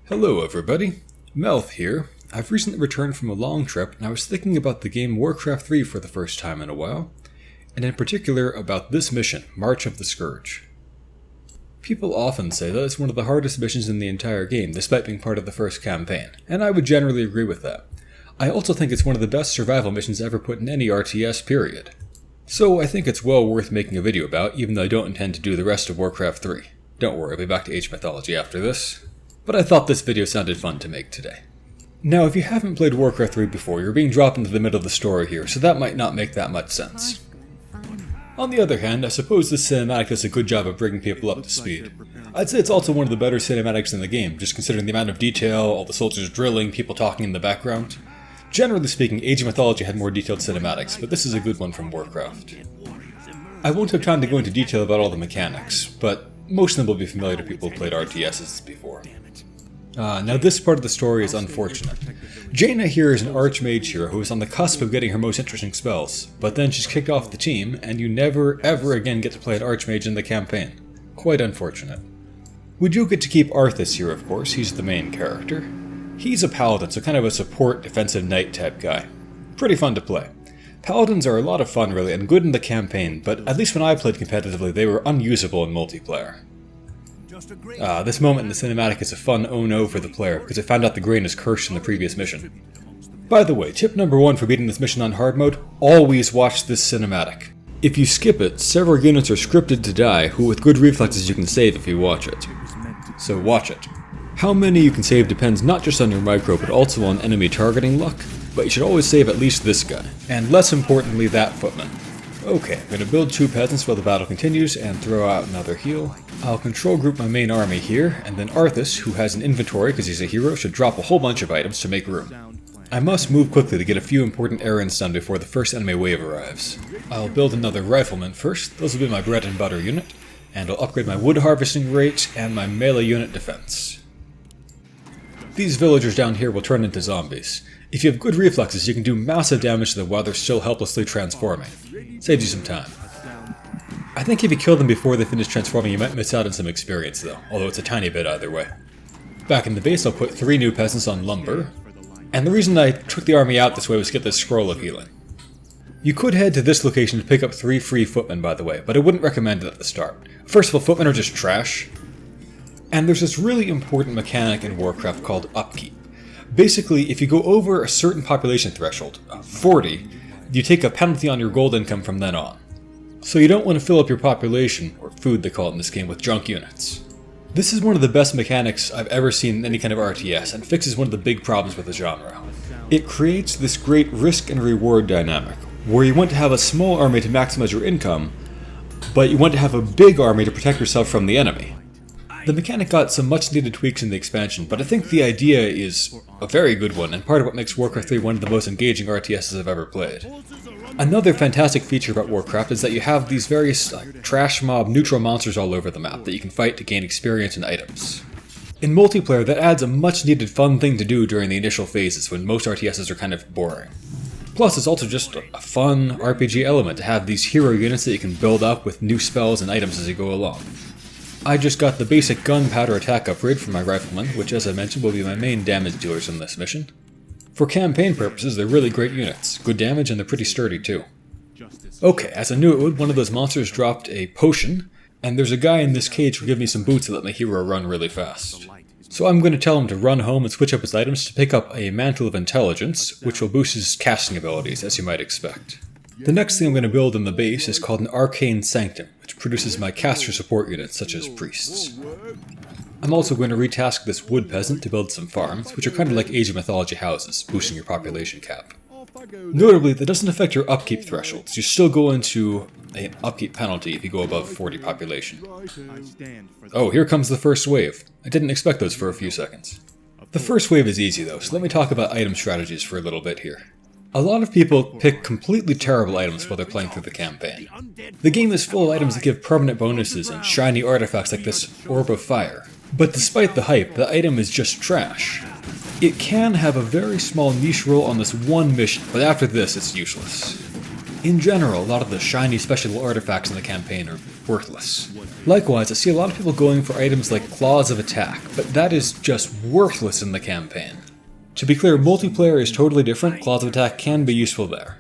Hello everybody, Melth here. I've recently returned from a long trip and I was thinking about the game Warcraft 3 for the first time in a while, and in particular about this mission, March of the Scourge. People often say that it's one of the hardest missions in the entire game, despite being part of the first campaign, and I would generally agree with that. I also think it's one of the best survival missions ever put in any RTS, period. So I think it's well worth making a video about, even though I don't intend to do the rest of Warcraft 3. Don't worry, I'll be back to Age of Mythology after this. But I thought this video sounded fun to make today. Now, if you haven't played Warcraft 3 before, you're being dropped into the middle of the story here, so that might not make that much sense. On the other hand, I suppose this cinematic does a good job of bringing people up to speed. I'd say it's also one of the better cinematics in the game, just considering the amount of detail, all the soldiers drilling, people talking in the background. Generally speaking, Age of Mythology had more detailed cinematics, but this is a good one from Warcraft. I won't have time to go into detail about all the mechanics, but most of them will be familiar to people who played RTSs before. Now this part of the story is unfortunate. Jaina here is an archmage hero who is on the cusp of getting her most interesting spells, but then she's kicked off the team, and you never ever again get to play an archmage in the campaign. Quite unfortunate. We do get to keep Arthas here, of course, he's the main character. He's a paladin, so kind of a support defensive knight type guy. Pretty fun to play. Paladins are a lot of fun really, and good in the campaign, but at least when I played competitively they were unusable in multiplayer. This moment in the cinematic is a fun oh no for the player, because I found out the grain is cursed in the previous mission. By the way, tip number 1 for beating this mission on hard mode, always watch this cinematic. If you skip it, several units are scripted to die, who with good reflexes you can save if you watch it. So watch it. How many you can save depends not just on your micro, but also on enemy targeting luck, but you should always save at least this guy, and less importantly that footman. Okay, I'm going to build 2 peasants while the battle continues and throw out another heal. I'll control group my main army here, and then Arthas, who has an inventory because he's a hero, should drop a whole bunch of items to make room. I must move quickly to get a few important errands done before the first enemy wave arrives. I'll build another rifleman first, those will be my bread and butter unit, and I'll upgrade my wood harvesting rate and my melee unit defense. These villagers down here will turn into zombies. If you have good reflexes, you can do massive damage to them while they're still helplessly transforming. Saves you some time. I think if you kill them before they finish transforming, you might miss out on some experience though, although it's a tiny bit either way. Back in the base, I'll put 3 new peasants on lumber, and the reason I took the army out this way was to get this scroll of healing. You could head to this location to pick up 3 free footmen, by the way, but I wouldn't recommend it at the start. First of all, footmen are just trash, and there's this really important mechanic in Warcraft called Upkeep. Basically, if you go over a certain population threshold, 40, you take a penalty on your gold income from then on. So you don't want to fill up your population, or food they call it in this game, with junk units. This is one of the best mechanics I've ever seen in any kind of RTS, and fixes one of the big problems with the genre. It creates this great risk and reward dynamic, where you want to have a small army to maximize your income, but you want to have a big army to protect yourself from the enemy. The mechanic got some much needed tweaks in the expansion, but I think the idea is a very good one, and part of what makes Warcraft 3 one of the most engaging RTSs I've ever played. Another fantastic feature about Warcraft is that you have these various trash mob neutral monsters all over the map that you can fight to gain experience and items. In multiplayer, that adds a much needed fun thing to do during the initial phases when most RTSs are kind of boring. Plus, it's also just a fun RPG element to have these hero units that you can build up with new spells and items as you go along. I just got the basic gunpowder attack upgrade for my riflemen, which as I mentioned will be my main damage dealers in this mission. For campaign purposes, they're really great units, good damage and they're pretty sturdy too. Okay, as I knew it would, one of those monsters dropped a potion, and there's a guy in this cage who gave me some boots that let my hero run really fast. So I'm going to tell him to run home and switch up his items to pick up a Mantle of Intelligence, which will boost his casting abilities, as you might expect. The next thing I'm going to build in the base is called an Arcane Sanctum, which produces my caster support units, such as priests. I'm also going to retask this wood peasant to build some farms, which are kind of like Age of Mythology houses, boosting your population cap. Notably, that doesn't affect your upkeep thresholds. You still go into an upkeep penalty if you go above 40 population. Oh, here comes the first wave. I didn't expect those for a few seconds. The first wave is easy though, so let me talk about item strategies for a little bit here. A lot of people pick completely terrible items while they're playing through the campaign. The game is full of items that give permanent bonuses and shiny artifacts like this Orb of Fire. But despite the hype, the item is just trash. It can have a very small niche role on this one mission, but after this it's useless. In general, a lot of the shiny special artifacts in the campaign are worthless. Likewise, I see a lot of people going for items like Claws of Attack, but that is just worthless in the campaign. To be clear, multiplayer is totally different. Claws of Attack can be useful there.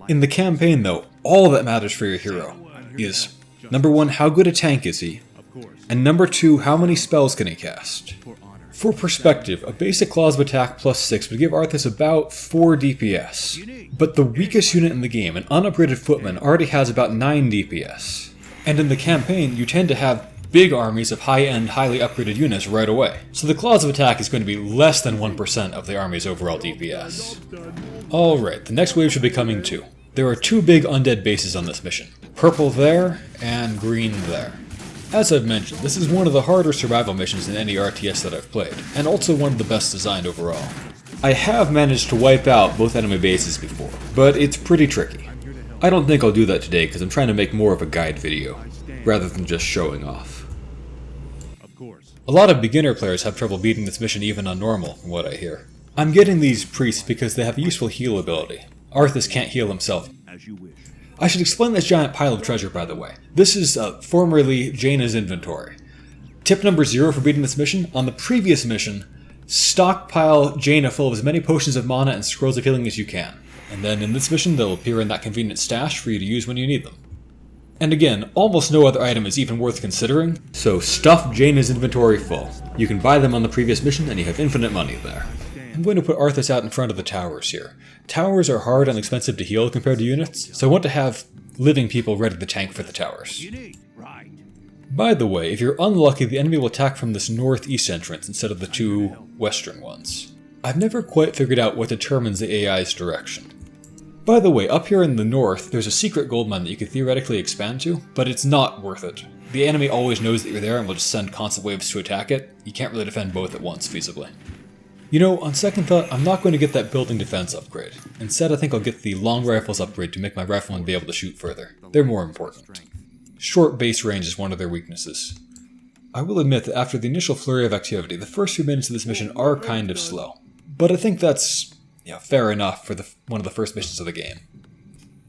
In the campaign though, all that matters for your hero is, number 1, how good a tank is he, and number 2, how many spells can he cast. For perspective, a basic Claws of Attack plus 6 would give Arthas about 4 DPS, but the weakest unit in the game, an unupgraded footman, already has about 9 DPS. And in the campaign, you tend to have big armies of high-end, highly upgraded units right away, so the Claws of Attack is going to be less than 1% of the army's overall DPS. Alright, the next wave should be coming too. There are 2 big undead bases on this mission, purple there, and green there. As I've mentioned, this is one of the harder survival missions in any RTS that I've played, and also one of the best designed overall. I have managed to wipe out both enemy bases before, but it's pretty tricky. I don't think I'll do that today because I'm trying to make more of a guide video, rather than just showing off. A lot of beginner players have trouble beating this mission even on normal, from what I hear. I'm getting these priests because they have a useful heal ability. Arthas can't heal himself. I should explain this giant pile of treasure, by the way. This is formerly Jaina's inventory. Tip number 0 for beating this mission: on the previous mission, stockpile Jaina full of as many potions of mana and scrolls of healing as you can. And then in this mission, they'll appear in that convenient stash for you to use when you need them. And again, almost no other item is even worth considering, so stuff Jaina's inventory full. You can buy them on the previous mission and you have infinite money there. I'm going to put Arthas out in front of the towers here. Towers are hard and expensive to heal compared to units, so I want to have living people ready to tank for the towers. By the way, if you're unlucky, the enemy will attack from this northeast entrance instead of the 2 western ones. I've never quite figured out what determines the AI's direction. By the way, up here in the north, there's a secret gold mine that you could theoretically expand to, but it's not worth it. The enemy always knows that you're there and will just send constant waves to attack it. You can't really defend both at once feasibly. You know, on second thought, I'm not going to get that building defense upgrade. Instead, I think I'll get the long rifles upgrade to make my riflemen be able to shoot further. They're more important. Short base range is one of their weaknesses. I will admit that after the initial flurry of activity, the first few minutes of this mission are kind of slow. But I think that's fair enough for one of the first missions of the game.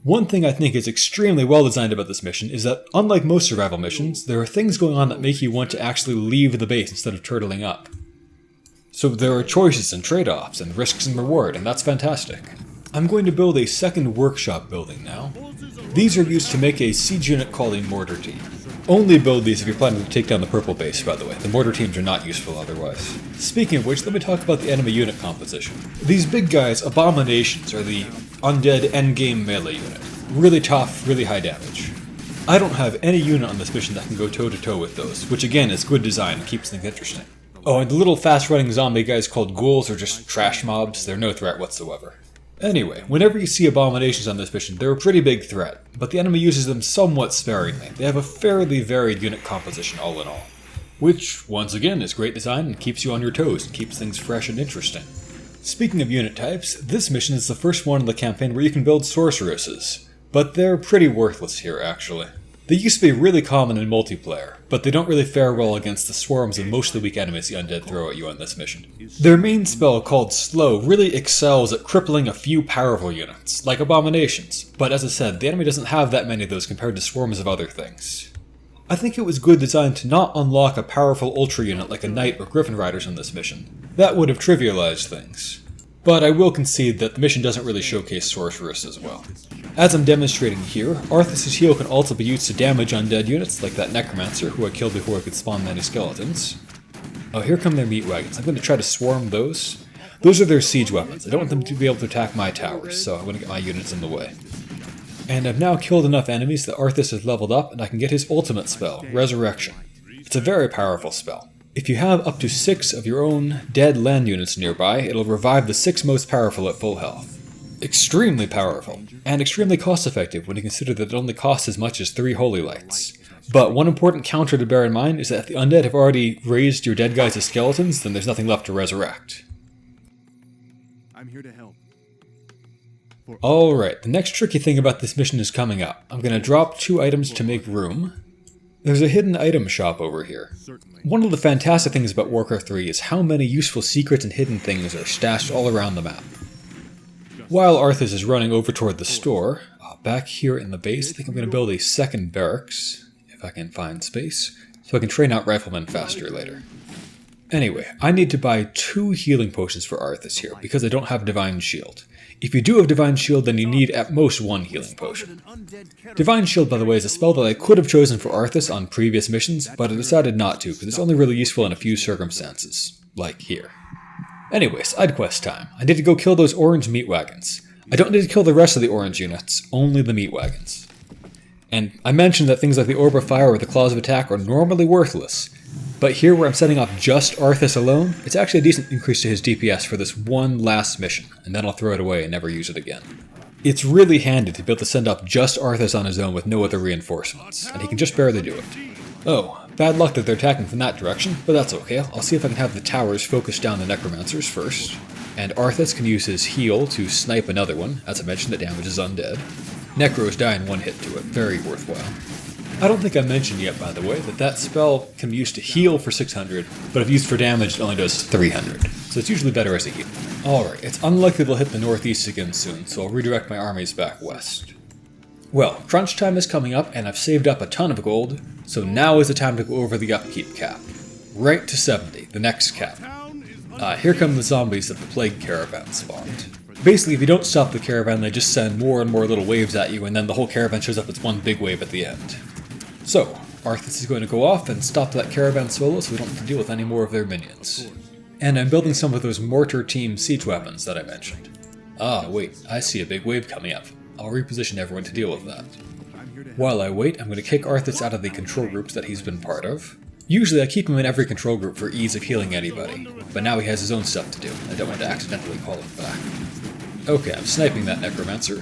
One thing I think is extremely well designed about this mission is that, unlike most survival missions, there are things going on that make you want to actually leave the base instead of turtling up. So there are choices and trade-offs and risks and reward, and that's fantastic. I'm going to build a second workshop building now. These are used to make a siege unit called a mortar team. Only build these if you're planning to take down the purple base, by the way. The mortar teams are not useful otherwise. Speaking of which, let me talk about the enemy unit composition. These big guys, abominations, are the undead endgame melee unit. Really tough, really high damage. I don't have any unit on this mission that can go toe-to-toe with those, which again is good design and keeps things interesting. Oh, and the little fast-running zombie guys called ghouls are just trash mobs. They're no threat whatsoever. Anyway, whenever you see abominations on this mission, they're a pretty big threat, but the enemy uses them somewhat sparingly. They have a fairly varied unit composition all in all. Which, once again, is great design and keeps you on your toes and keeps things fresh and interesting. Speaking of unit types, this mission is the first one in the campaign where you can build sorceresses, but they're pretty worthless here, actually. They used to be really common in multiplayer, but they don't really fare well against the swarms of mostly weak enemies the Undead throw at you on this mission. Their main spell, called Slow, really excels at crippling a few powerful units, like abominations, but as I said, the enemy doesn't have that many of those compared to swarms of other things. I think it was good design to not unlock a powerful ultra unit like a Knight or Griffin Riders on this mission. That would have trivialized things. But I will concede that the mission doesn't really showcase sorceress as well. As I'm demonstrating here, Arthas' heal can also be used to damage undead units like that necromancer who I killed before I could spawn many skeletons. Oh, here come their meat wagons. I'm going to try to swarm those. Those are their siege weapons. I don't want them to be able to attack my towers, so I want to get my units in the way. And I've now killed enough enemies that Arthas has leveled up and I can get his ultimate spell, Resurrection. It's a very powerful spell. If you have up to 6 of your own dead land units nearby, it'll revive the 6 most powerful at full health. Extremely powerful, and extremely cost-effective when you consider that it only costs as much as 3 holy lights. But one important counter to bear in mind is that if the undead have already raised your dead guys to skeletons, then there's nothing left to resurrect. I'm here to help. Alright, the next tricky thing about this mission is coming up. I'm going to drop 2 items to make room. There's a hidden item shop over here. One of the fantastic things about Warcraft 3 is how many useful secrets and hidden things are stashed all around the map. While Arthas is running over toward the store, back here in the base, I think I'm going to build a second barracks, if I can find space, so I can train out riflemen faster later. Anyway, I need to buy 2 healing potions for Arthas here, because I don't have Divine Shield. If you do have Divine Shield, then you need at most 1 healing potion. Divine Shield, by the way, is a spell that I could have chosen for Arthas on previous missions, but I decided not to, because it's only really useful in a few circumstances, like here. Anyway, side quest time. I need to go kill those orange meat wagons. I don't need to kill the rest of the orange units, only the meat wagons. And I mentioned that things like the Orb of Fire or the Claws of Attack are normally worthless, but here where I'm setting off just Arthas alone, it's actually a decent increase to his DPS for this one last mission, and then I'll throw it away and never use it again. It's really handy to be able to send off just Arthas on his own with no other reinforcements, and he can just barely do it. Oh, bad luck that they're attacking from that direction, but that's okay. I'll see if I can have the towers focus down the necromancers first. And Arthas can use his heal to snipe another one. As I mentioned, it damages undead. Necros die in 1 hit to it, very worthwhile. I don't think I mentioned yet, by the way, that spell can be used to heal for 600, but if used for damage it only does 300, so it's usually better as a heal. Alright, it's unlikely they'll hit the northeast again soon, so I'll redirect my armies back west. Well, crunch time is coming up, and I've saved up a ton of gold, so now is the time to go over the upkeep cap. Right to 70, the next cap. Here come the zombies that the plague caravan spawned. Basically, if you don't stop the caravan, they just send more and more little waves at you, and then the whole caravan shows up as one big wave at the end. So, Arthas is going to go off and stop that caravan solo so we don't have to deal with any more of their minions. And I'm building some of those mortar team siege weapons that I mentioned. Ah, wait, I see a big wave coming up. I'll reposition everyone to deal with that. While I wait, I'm going to kick Arthas out of the control groups that he's been part of. Usually I keep him in every control group for ease of healing anybody, but now he has his own stuff to do, and I don't want to accidentally call him back. Okay, I'm sniping that necromancer.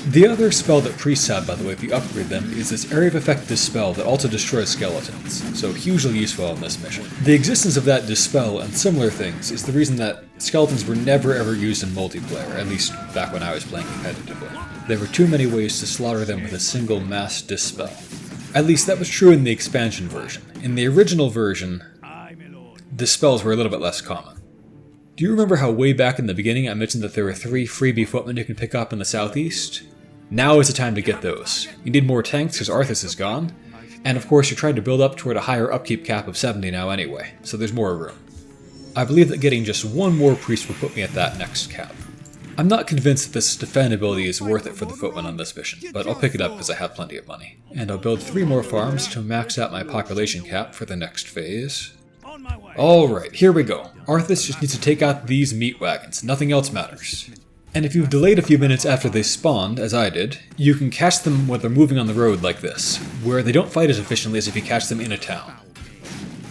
The other spell that priests have, by the way, if you upgrade them, is this Area of Effect Dispel that also destroys skeletons, so hugely useful on this mission. The existence of that Dispel and similar things is the reason that skeletons were never ever used in multiplayer, at least back when I was playing competitively. There were too many ways to slaughter them with a single mass Dispel. At least that was true in the expansion version. In the original version, Dispels were a little bit less common. Do you remember how way back in the beginning I mentioned that there were 3 freebie footmen you can pick up in the southeast? Now is the time to get those. You need more tanks because Arthas is gone, and of course you're trying to build up toward a higher upkeep cap of 70 now anyway, so there's more room. I believe that getting just 1 more priest will put me at that next cap. I'm not convinced that this defend ability is worth it for the footmen on this mission, but I'll pick it up because I have plenty of money. And I'll build 3 more farms to max out my population cap for the next phase. Alright, here we go. Arthas just needs to take out these meat wagons, nothing else matters. And if you've delayed a few minutes after they spawned, as I did, you can catch them when they're moving on the road like this, where they don't fight as efficiently as if you catch them in a town.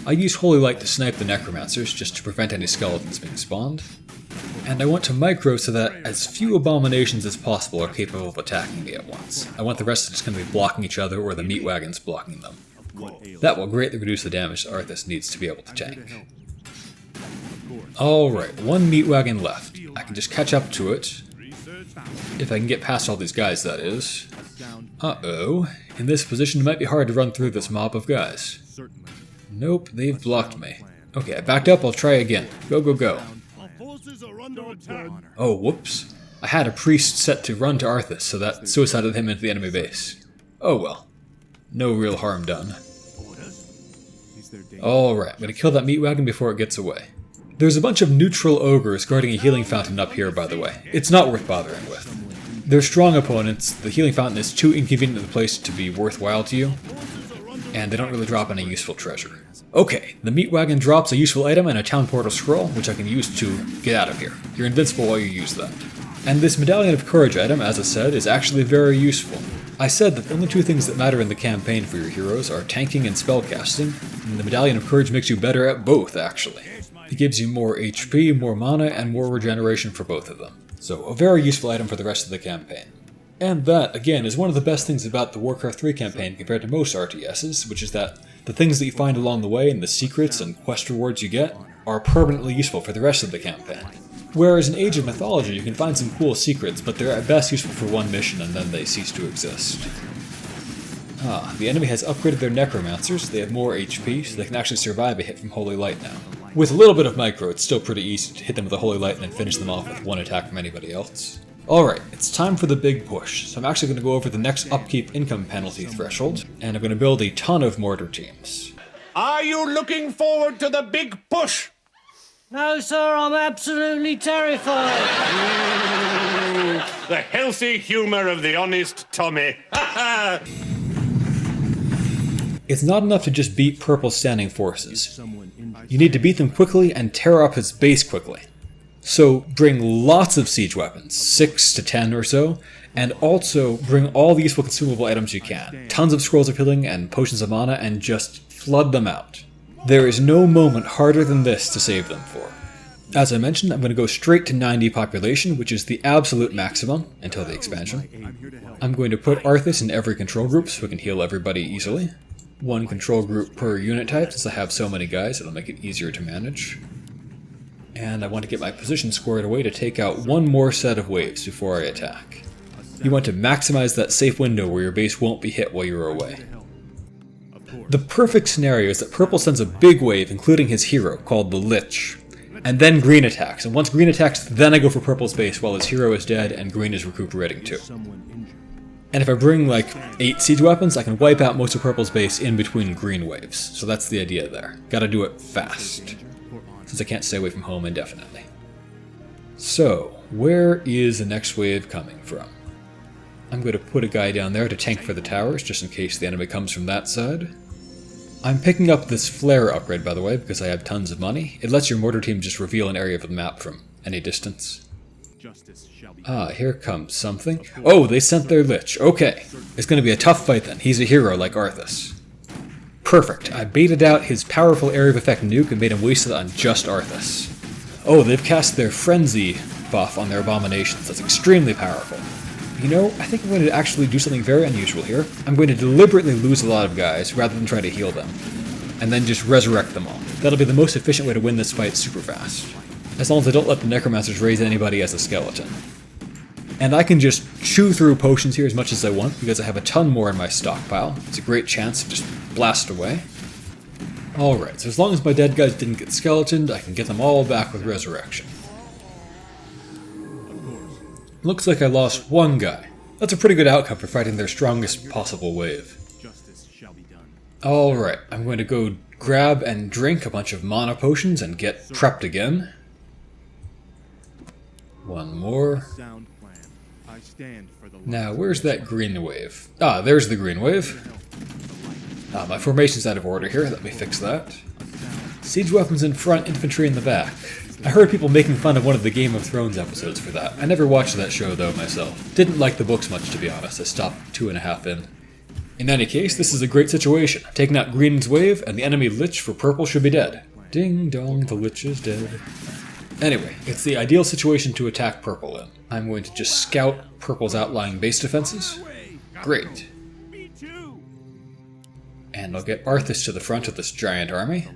I use Holy Light to snipe the necromancers just to prevent any skeletons being spawned. And I want to micro so that as few abominations as possible are capable of attacking me at once. I want the rest just going to be blocking each other or the meat wagons blocking them. That will greatly reduce the damage Arthas needs to be able to tank. Alright, 1 meat wagon left. I can just catch up to it. If I can get past all these guys, that is. Uh-oh. In this position it might be hard to run through this mob of guys. Nope, they've blocked me. Okay, I backed up, I'll try again. Go, go, go. Oh, whoops. I had a priest set to run to Arthas, so that suicided him into the enemy base. Oh well. No real harm done. Alright, I'm gonna kill that meat wagon before it gets away. There's a bunch of neutral ogres guarding a healing fountain up here, by the way. It's not worth bothering with. They're strong opponents, the healing fountain is too inconvenient a place to be worthwhile to you, and they don't really drop any useful treasure. Okay, the meat wagon drops a useful item and a town portal scroll, which I can use to get out of here. You're invincible while you use that. And this Medallion of Courage item, as I said, is actually very useful. I said that the only 2 things that matter in the campaign for your heroes are tanking and spellcasting, and the Medallion of Courage makes you better at both, actually. It gives you more HP, more mana, and more regeneration for both of them. So, a very useful item for the rest of the campaign. And that, again, is one of the best things about the Warcraft 3 campaign compared to most RTSs, which is that the things that you find along the way and the secrets and quest rewards you get are permanently useful for the rest of the campaign. Whereas in Age of Mythology you can find some cool secrets, but they're at best useful for 1 mission and then they cease to exist. The enemy has upgraded their necromancers, they have more HP, so they can actually survive a hit from Holy Light now. With a little bit of micro, it's still pretty easy to hit them with a Holy Light and then finish them off with 1 attack from anybody else. Alright, it's time for the big push. So I'm actually going to go over the next upkeep income penalty threshold, and I'm going to build a ton of mortar teams. Are you looking forward to the big push? No, sir, I'm absolutely terrified. The healthy humor of the honest Tommy. It's not enough to just beat Purple's standing forces. You need to beat them quickly and tear up his base quickly. So bring lots of siege weapons, 6 to 10 or so, and also bring all the useful consumable items you can. Tons of scrolls of healing and potions of mana, and just flood them out. There is no moment harder than this to save them for. As I mentioned, I'm going to go straight to 90 population, which is the absolute maximum until the expansion. I'm going to put Arthas in every control group so we can heal everybody easily. One control group per unit type, since I have so many guys, it'll make it easier to manage. And I want to get my position squared away to take out one more set of waves before I attack. You want to maximize that safe window where your base won't be hit while you're away. The perfect scenario is that Purple sends a big wave, including his hero, called the Lich, and then Green attacks. And once Green attacks, then I go for Purple's base while his hero is dead and Green is recuperating too. And if I bring like 8 siege weapons, I can wipe out most of Purple's base in between Green waves. So that's the idea there. Gotta do it fast, since I can't stay away from home indefinitely. So, where is the next wave coming from? I'm going to put a guy down there to tank for the towers, just in case the enemy comes from that side. I'm picking up this flare upgrade, by the way, because I have tons of money. It lets your mortar team just reveal an area of the map from any distance. Ah, here comes something. Oh, they sent their Lich. Okay. It's going to be a tough fight then. He's a hero like Arthas. Perfect. I baited out his powerful area of effect nuke and made him waste it on just Arthas. Oh, they've cast their Frenzy buff on their abominations. That's extremely powerful. You know, I think I'm going to actually do something very unusual here. I'm going to deliberately lose a lot of guys rather than try to heal them, and then just resurrect them all. That'll be the most efficient way to win this fight super fast. As long as I don't let the Necromancers raise anybody as a skeleton. And I can just chew through potions here as much as I want because I have a ton more in my stockpile. It's a great chance to just blast away. Alright, so as long as my dead guys didn't get skeletoned, I can get them all back with resurrection. Looks like I lost one guy. That's a pretty good outcome for fighting their strongest possible wave. Alright, I'm going to go grab and drink a bunch of mana potions and get prepped again. One more. Now, where's that green wave? Ah, there's the green wave. Ah, my formation's out of order here, let me fix that. Siege weapons in front, infantry in the back. I heard people making fun of one of the Game of Thrones episodes for that. I never watched that show though myself. Didn't like the books much, to be honest. I stopped 2.5 in. In any case, this is a great situation. I'm taking out Green's wave, and the enemy Lich for Purple should be dead. Ding dong, the Lich is dead. Anyway, it's the ideal situation to attack Purple in. I'm going to just scout Purple's outlying base defenses. Great. And I'll get Arthas to the front of this giant army.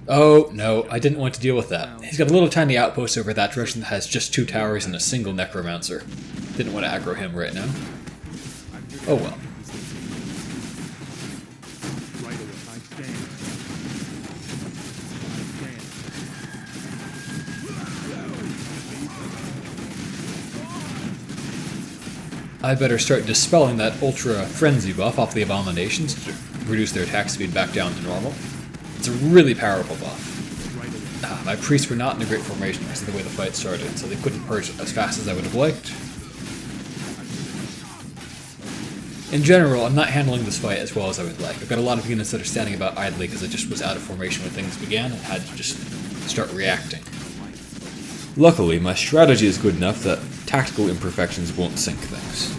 Oh, no, I didn't want to deal with that. He's got a little tiny outpost over that direction that has just 2 towers and a single Necromancer. Didn't want to aggro him right now. Oh well. I better start dispelling that Ultra Frenzy buff off the Abominations to reduce their attack speed back down to normal. It's a really powerful buff. Ah, my priests were not in a great formation because of the way the fight started, so they couldn't purge as fast as I would have liked. In general, I'm not handling this fight as well as I would like. I've got a lot of units that are standing about idly because I just was out of formation when things began and had to just start reacting. Luckily, my strategy is good enough that tactical imperfections won't sink things.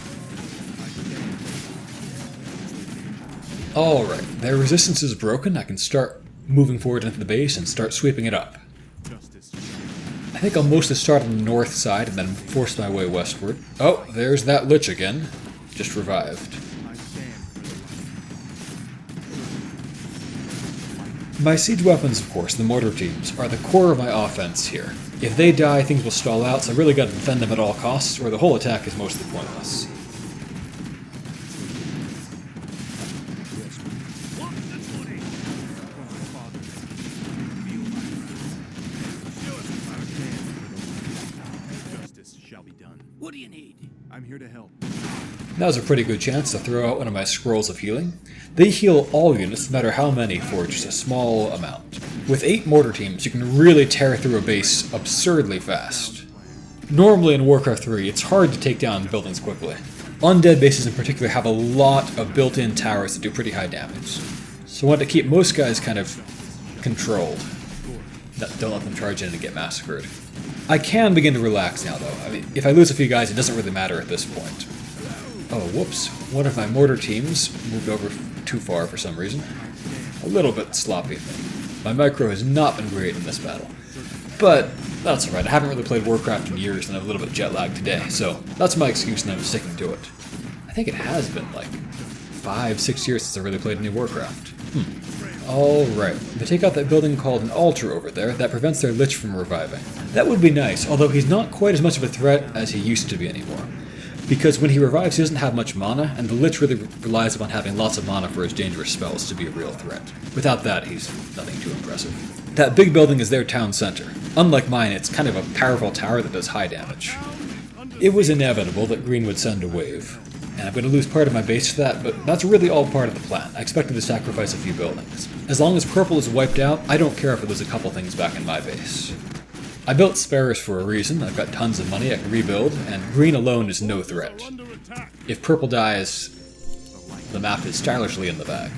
Alright, their resistance is broken. I can start moving forward into the base and start sweeping it up. I think I'll mostly start on the north side and then force my way westward. Oh, there's that Lich again. Just revived. My siege weapons, of course, the mortar teams, are the core of my offense here. If they die, things will stall out, so I really gotta defend them at all costs, or the whole attack is mostly pointless. Justice shall be done. What do you need? I'm here to help. Now's a pretty good chance to throw out one of my scrolls of healing. They heal all units, no matter how many, for just a small amount. With 8 mortar teams, you can really tear through a base absurdly fast. Normally in Warcraft 3, it's hard to take down buildings quickly. Undead bases in particular have a lot of built-in towers that do pretty high damage. So I want to keep most guys kind of controlled. Don't let them charge in and get massacred. I can begin to relax now, though. I mean, if I lose a few guys, it doesn't really matter at this point. Oh, whoops. One of my mortar teams moved over too far for some reason. A little bit sloppy. My micro has not been great in this battle. But that's alright. I haven't really played Warcraft in years and I'm a little bit jet lagged today, so that's my excuse and I'm sticking to it. I think it has been like 5-6 years since I really played any Warcraft. Alright, if I take out that building called an altar over there, that prevents their Lich from reviving. That would be nice, although he's not quite as much of a threat as he used to be anymore. Because when he revives, he doesn't have much mana, and the Lich really relies upon having lots of mana for his dangerous spells to be a real threat. Without that, he's nothing too impressive. That big building is their town center. Unlike mine, it's kind of a powerful tower that does high damage. It was inevitable that Green would send a wave, and I'm going to lose part of my base to that, but that's really all part of the plan. I expected to sacrifice a few buildings. As long as purple is wiped out, I don't care if it loses a couple things back in my base. I built spares for a reason. I've got tons of money I can rebuild, and green alone is no threat. If purple dies, the map is stylishly in the bag.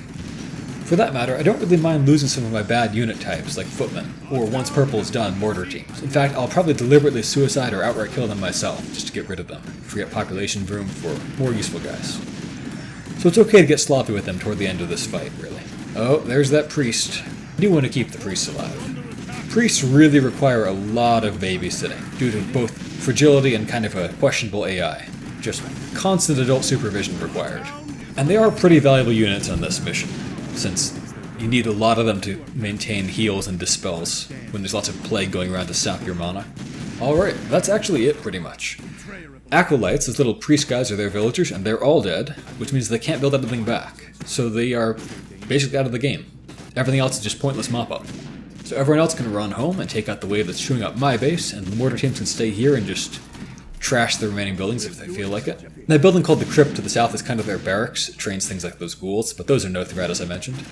For that matter, I don't really mind losing some of my bad unit types, like footmen, or once purple is done, mortar teams. In fact, I'll probably deliberately suicide or outright kill them myself, just to get rid of them, free up population room for more useful guys. So it's okay to get sloppy with them toward the end of this fight, really. Oh, there's that priest. I do want to keep the priests alive. Priests really require a lot of babysitting, due to both fragility and kind of a questionable AI. Just constant adult supervision required. And they are pretty valuable units on this mission, since you need a lot of them to maintain heals and dispels when there's lots of plague going around to sap your mana. Alright, that's actually it pretty much. Acolytes, those little priest guys, are their villagers, and they're all dead, which means they can't build anything back. So they are basically out of the game. Everything else is just pointless mop-up. So everyone else can run home and take out the wave that's chewing up my base, and the mortar teams can stay here and just trash the remaining buildings if they feel like it. And that building called the Crypt to the south is kind of their barracks. It trains things like those ghouls, but those are no threat, as I mentioned.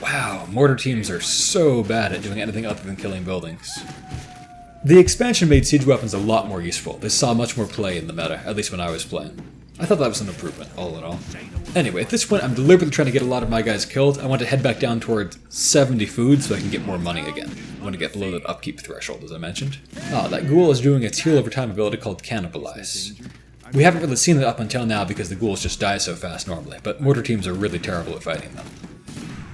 Wow, mortar teams are so bad at doing anything other than killing buildings. The expansion made siege weapons a lot more useful. They saw much more play in the meta, at least when I was playing. I thought that was an improvement, all in all. Anyway, at this point, I'm deliberately trying to get a lot of my guys killed. I want to head back down toward 70 food so I can get more money again. I want to get below that upkeep threshold, as I mentioned. That ghoul is doing its heal over time ability called Cannibalize. We haven't really seen it up until now because the ghouls just die so fast normally, but mortar teams are really terrible at fighting them.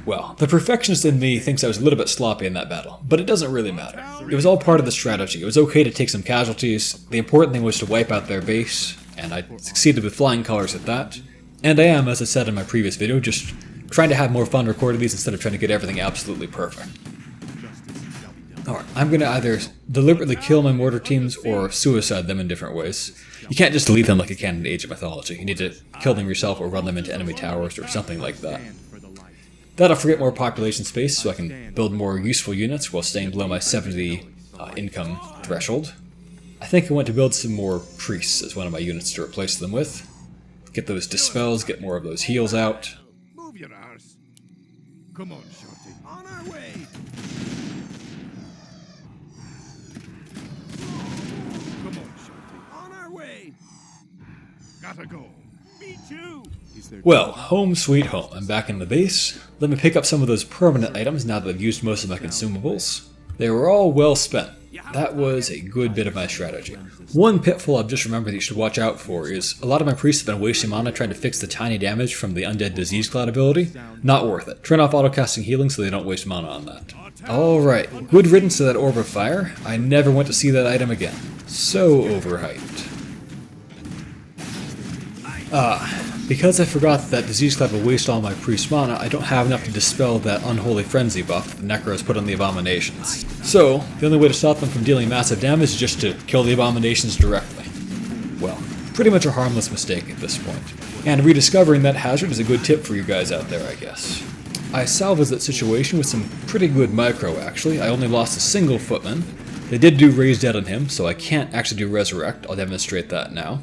Well, the perfectionist in me thinks I was a little bit sloppy in that battle, but it doesn't really matter. It was all part of the strategy. It was okay to take some casualties. The important thing was to wipe out their base, and I succeeded with flying colors at that. And I am, as I said in my previous video, just trying to have more fun recording these instead of trying to get everything absolutely perfect. Alright, I'm going to either deliberately kill my mortar teams or suicide them in different ways. You can't just leave them like you can in Age of Mythology. You need to kill them yourself or run them into enemy towers or something like that. That'll free up more population space so I can build more useful units while staying below my 70 income threshold. I think I want to build some more priests as one of my units to replace them with. Get those dispels, get more of those heals out. Move your arse. Come on, Shorty. On our way. Come on, Shorty. On our way. Gotta go. Me too. Well, home sweet home. I'm back in the base. Let me pick up some of those permanent items now that I've used most of my consumables. They were all well spent. That was a good bit of my strategy. One pitfall I've just remembered that you should watch out for is a lot of my priests have been wasting mana trying to fix the tiny damage from the Undead Disease Cloud ability. Not worth it. Turn off auto-casting healing so they don't waste mana on that. Alright, good riddance to that Orb of Fire. I never want to see that item again. So overhyped. Because I forgot that Disease Cloud will waste all my priest mana, I don't have enough to dispel that Unholy Frenzy buff the Necros put on the Abominations. So, the only way to stop them from dealing massive damage is just to kill the Abominations directly. Well, pretty much a harmless mistake at this point. And rediscovering that hazard is a good tip for you guys out there, I guess. I salvaged that situation with some pretty good micro, actually. I only lost a single footman, They did do Raise Dead on him, so I can't actually do Resurrect. I'll demonstrate that now.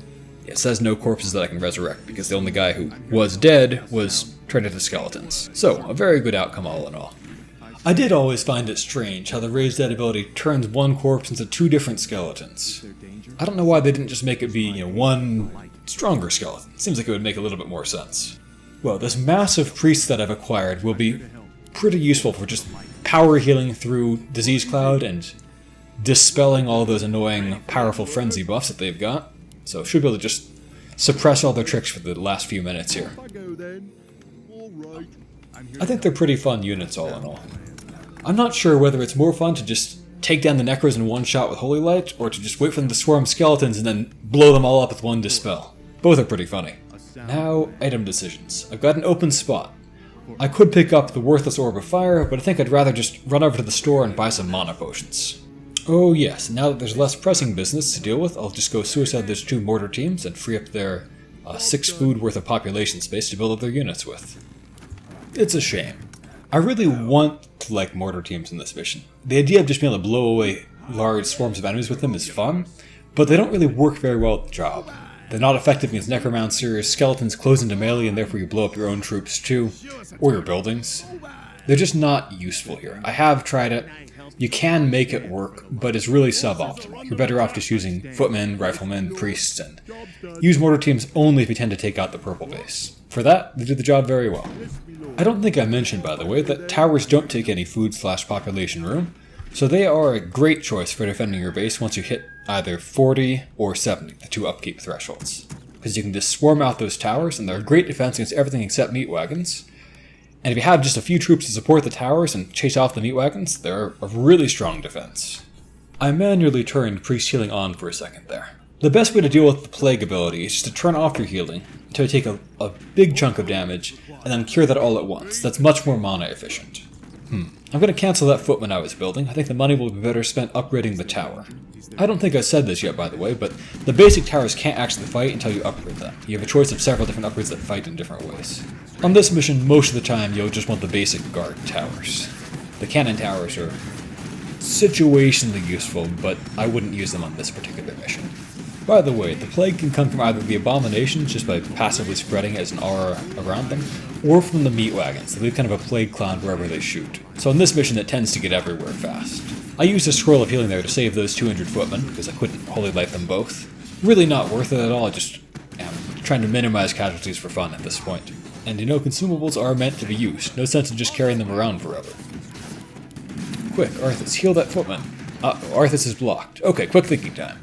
It says no corpses that I can resurrect, because the only guy who was dead was turned into skeletons. So, a very good outcome all in all. I did always find it strange how the Raise Dead ability turns one corpse into 2 different skeletons. I don't know why they didn't just make it be, one stronger skeleton. Seems like it would make a little bit more sense. Well, this massive priest that I've acquired will be pretty useful for just power healing through Disease Cloud and dispelling all those annoying powerful frenzy buffs that they've got. So should be able to just suppress all their tricks for the last few minutes here. I think they're pretty fun units all in all. I'm not sure whether it's more fun to just take down the Necros in one shot with Holy Light, or to just wait for them to swarm skeletons and then blow them all up with one Dispel. Both are pretty funny. Now, item decisions. I've got an open spot. I could pick up the worthless Orb of Fire, but I think I'd rather just run over to the store and buy some mana potions. Oh yes, now that there's less pressing business to deal with, I'll just go suicide those 2 mortar teams and free up their 6 food worth of population space to build up their units with. It's a shame. I really want to like mortar teams in this mission. The idea of just being able to blow away large swarms of enemies with them is fun, but they don't really work very well at the job. They're not effective against necromancers, skeletons close into melee and therefore you blow up your own troops too, or your buildings. They're just not useful here. I have tried it. You can make it work, but it's really suboptimal. You're better off just using footmen, riflemen, priests, and use mortar teams only if you tend to take out the purple base. For that, they do the job very well. I don't think I mentioned, by the way, that towers don't take any food/population room, so they are a great choice for defending your base once you hit either 40 or 70, the 2 upkeep thresholds. Because you can just swarm out those towers, and they're a great defense against everything except meat wagons. And if you have just a few troops to support the towers and chase off the meat wagons, they're a really strong defense. I manually turned priest healing on for a second there. The best way to deal with the plague ability is just to turn off your healing until you take a big chunk of damage, and then cure that all at once. That's much more mana efficient. I'm going to cancel that footman I was building. I think the money will be better spent upgrading the tower. I don't think I said this yet, by the way, but the basic towers can't actually fight until you upgrade them. You have a choice of several different upgrades that fight in different ways. On this mission, most of the time, you'll just want the basic guard towers. The cannon towers are situationally useful, but I wouldn't use them on this particular mission. By the way, the plague can come from either the abominations, just by passively spreading it as an aura around them, or from the meat wagons. They leave kind of a plague cloud wherever they shoot. So on this mission, it tends to get everywhere fast. I used a scroll of healing there to save those 200 footmen, because I couldn't holy light them both. Really not worth it at all, just trying to minimize casualties for fun at this point. And consumables are meant to be used. No sense in just carrying them around forever. Quick, Arthas, heal that footman. Arthas is blocked. Okay, quick thinking time.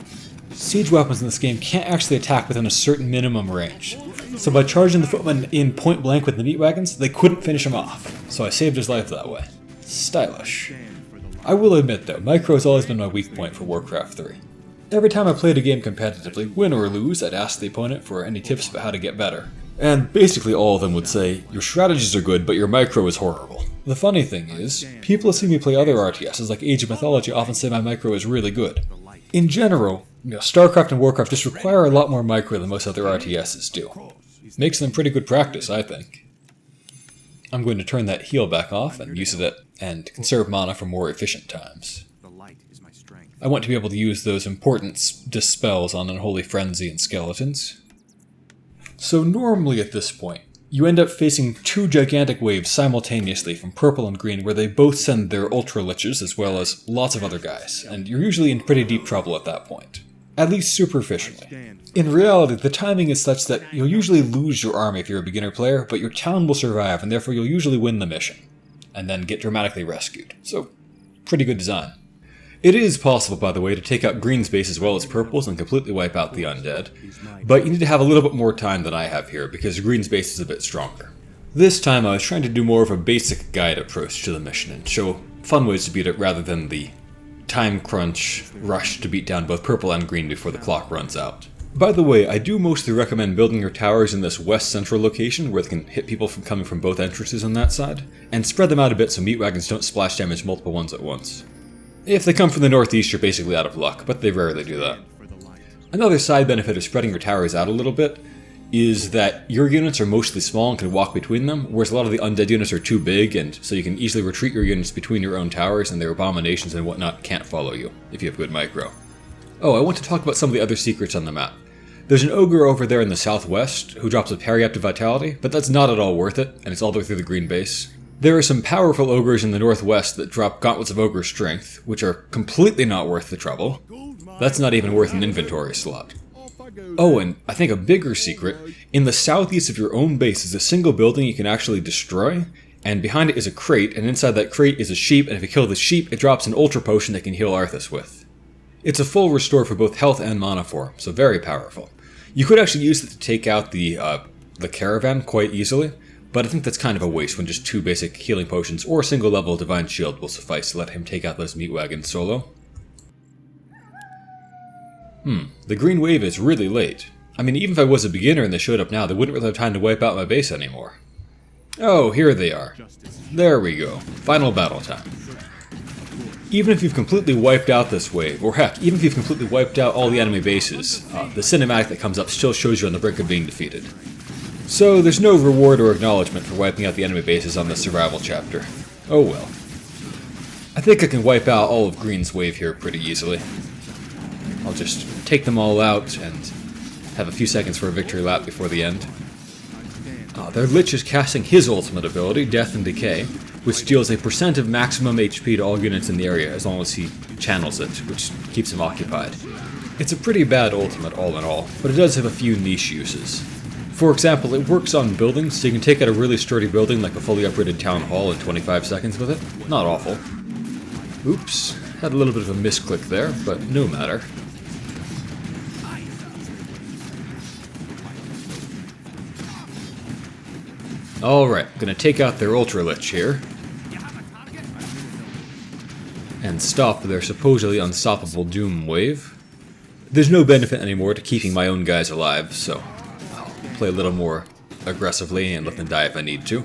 Siege weapons in this game can't actually attack within a certain minimum range. So by charging the footman in point blank with the meat wagons, they couldn't finish him off. So I saved his life that way. Stylish. I will admit though, micro has always been my weak point for Warcraft 3. Every time I played a game competitively, win or lose, I'd ask the opponent for any tips about how to get better. And basically all of them would say, your strategies are good, but your micro is horrible. The funny thing is, people who see me play other RTSs like Age of Mythology often say my micro is really good. In general, StarCraft and Warcraft just require a lot more micro than most other RTSs do. Makes them pretty good practice, I think. I'm going to turn that heal back off and use it and conserve mana for more efficient times. I want to be able to use those important dispels on Unholy Frenzy and skeletons. So normally at this point, you end up facing 2 gigantic waves simultaneously from purple and green where they both send their ultra liches as well as lots of other guys, and you're usually in pretty deep trouble at that point. At least superficially. In reality, the timing is such that you'll usually lose your army if you're a beginner player, but your town will survive and therefore you'll usually win the mission, and then get dramatically rescued. So, pretty good design. It is possible, by the way, to take out green's base as well as purple's and completely wipe out the undead, but you need to have a little bit more time than I have here, because green's base is a bit stronger. This time I was trying to do more of a basic guide approach to the mission and show fun ways to beat it rather than the time crunch rush to beat down both purple and green before the clock runs out. By the way, I do mostly recommend building your towers in this west central location where they can hit people from coming from both entrances on that side, and spread them out a bit so meat wagons don't splash damage multiple ones at once. If they come from the northeast, you're basically out of luck, but they rarely do that. Another side benefit of spreading your towers out a little bit is that your units are mostly small and can walk between them, whereas a lot of the undead units are too big, and so you can easily retreat your units between your own towers, and their abominations and whatnot can't follow you, if you have good micro. Oh, I want to talk about some of the other secrets on the map. There's an ogre over there in the southwest who drops a parry up to vitality, but that's not at all worth it, and it's all the way through the green base. There are some powerful ogres in the northwest that drop gauntlets of ogre strength, which are completely not worth the trouble. That's not even worth an inventory slot. Oh, and I think a bigger secret, in the southeast of your own base is a single building you can actually destroy, and behind it is a crate, and inside that crate is a sheep, and if you kill the sheep, it drops an ultra potion that can heal Arthas with. It's a full restore for both health and mana form, so very powerful. You could actually use it to take out the caravan quite easily, but I think that's kind of a waste when just 2 basic healing potions or a single level Divine Shield will suffice to let him take out those meat wagons solo. The green wave is really late. I mean, even if I was a beginner and they showed up now, they wouldn't really have time to wipe out my base anymore. Oh, here they are. There we go. Final battle time. Even if you've completely wiped out this wave, or heck, even if you've completely wiped out all the enemy bases, the cinematic that comes up still shows you on the brink of being defeated. So there's no reward or acknowledgement for wiping out the enemy bases on this survival chapter. Oh well. I think I can wipe out all of Green's wave here pretty easily. I'll just take them all out and have a few seconds for a victory lap before the end. Their Lich is casting his ultimate ability, Death and Decay, which deals a % of maximum HP to all units in the area as long as he channels it, which keeps him occupied. It's a pretty bad ultimate all in all, but it does have a few niche uses. For example, it works on buildings, so you can take out a really sturdy building like a fully upgraded town hall in 25 seconds with it. Not awful. Oops, had a little bit of a misclick there, but no matter. Alright, gonna take out their Ultra Lich here. And stop their supposedly unstoppable Doom wave. There's no benefit anymore to keeping my own guys alive, so I'll play a little more aggressively and let them die if I need to.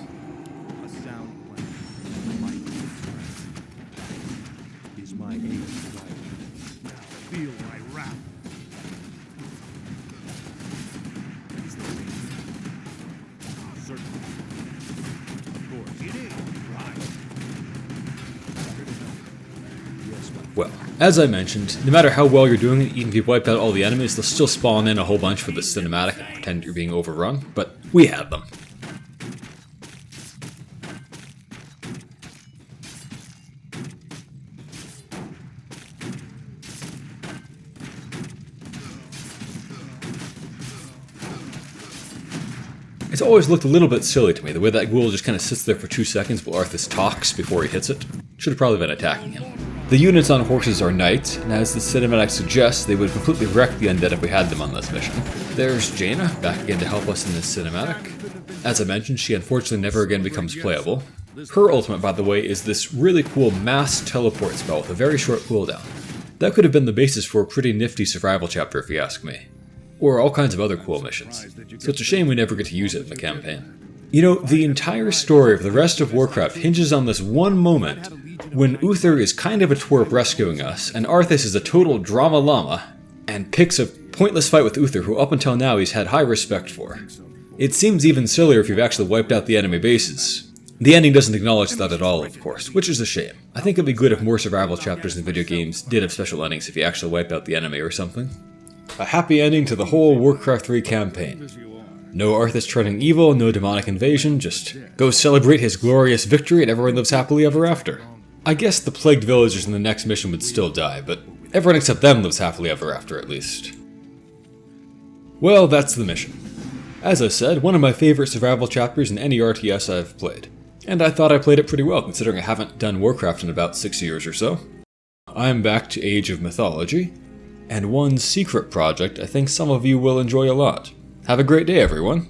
Well, as I mentioned, no matter how well you're doing it, even if you've wiped out all the enemies, they'll still spawn in a whole bunch for the cinematic and pretend you're being overrun, but we had them. It's always looked a little bit silly to me, the way that ghoul just kind of sits there for 2 seconds while Arthas talks before he hits it. Should have probably been attacking him. The units on horses are knights, and as the cinematic suggests, they would completely wreck the undead if we had them on this mission. There's Jaina, back again to help us in this cinematic. As I mentioned, she unfortunately never again becomes playable. Her ultimate, by the way, is this really cool mass teleport spell with a very short cooldown. That could have been the basis for a pretty nifty survival chapter if you ask me. Or all kinds of other cool missions. So it's a shame we never get to use it in the campaign. You know, the entire story of the rest of Warcraft hinges on this one moment when Uther is kind of a twerp rescuing us, and Arthas is a total drama llama, and picks a pointless fight with Uther, who up until now he's had high respect for. It seems even sillier if you've actually wiped out the enemy bases. The ending doesn't acknowledge that at all, of course, which is a shame. I think it'd be good if more survival chapters in video games did have special endings if you actually wiped out the enemy or something. A happy ending to the whole Warcraft 3 campaign. No Arthas turning evil, no demonic invasion, just go celebrate his glorious victory and everyone lives happily ever after. I guess the plagued villagers in the next mission would still die, but everyone except them lives happily ever after at least. Well, that's the mission. As I said, one of my favorite survival chapters in any RTS I've played. And I thought I played it pretty well considering I haven't done Warcraft in about 6 years or so. I'm back to Age of Mythology, and one secret project I think some of you will enjoy a lot. Have a great day, everyone.